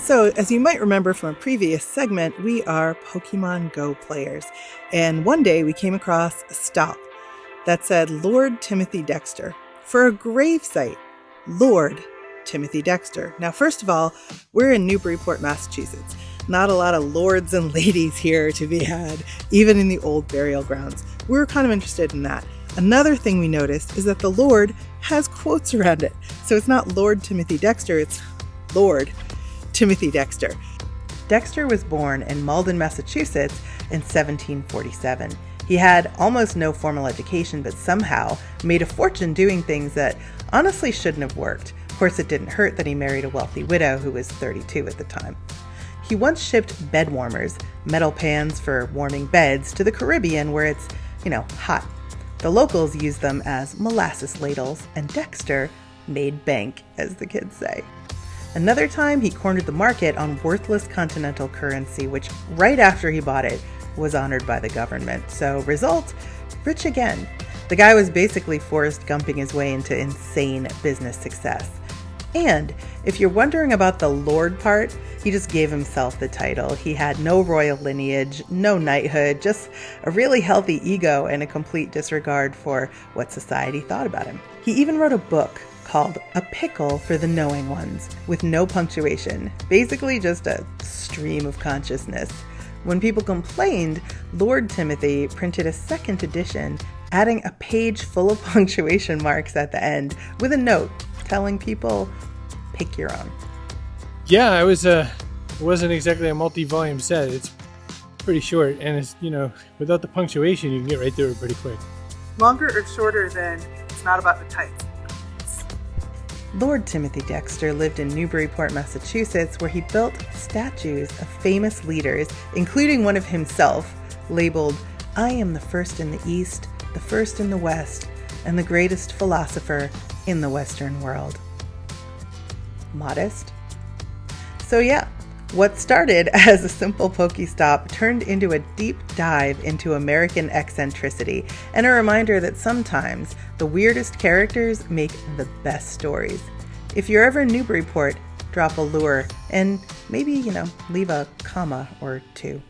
So, as you might remember from a previous segment, we are Pokemon Go players. And one day we came across a stop that said Lord Timothy Dexter for a gravesite. Lord Timothy Dexter. Now, first of all, we're in Newburyport, Massachusetts. Not a lot of lords and ladies here to be had, even in the old burial grounds. We were kind of interested in that. Another thing we noticed is that the Lord has quotes around it. So it's not Lord Timothy Dexter, it's Lord Timothy Dexter. Dexter was born in Malden, Massachusetts in 1747. He had almost no formal education, but somehow made a fortune doing things that honestly shouldn't have worked. Of course, it didn't hurt that he married a wealthy widow who was 32 at the time. He once shipped bed warmers, metal pans for warming beds, to the Caribbean where it's, hot. The locals used them as molasses ladles, and Dexter made bank, as the kids say. Another time, he cornered the market on worthless continental currency, which right after he bought it was honored by the government. So, result, rich again. The guy was basically Forrest Gumping his way into insane business success. And if you're wondering about the Lord part, he just gave himself the title. He had no royal lineage, no knighthood, just a really healthy ego and a complete disregard for what society thought about him. He even wrote a book called A Pickle for the Knowing Ones, with no punctuation, basically just a stream of consciousness. When people complained, Lord Timothy printed a second edition, adding a page full of punctuation marks at the end with a note telling people, pick your own. Yeah, it wasn't exactly a multi-volume set. It's pretty short, and it's, without the punctuation, you can get right through it pretty quick. Longer or shorter than It's Not About the Tights. Lord Timothy Dexter lived in Newburyport, Massachusetts, where he built statues of famous leaders, including one of himself, labeled, "I am the first in the East, the first in the West, and the greatest philosopher in the Western world." Modest? So yeah, what started as a simple PokéStop turned into a deep dive into American eccentricity, and a reminder that sometimes the weirdest characters make the best stories. If you're ever in Newburyport, drop a lure and maybe, leave a comma or two.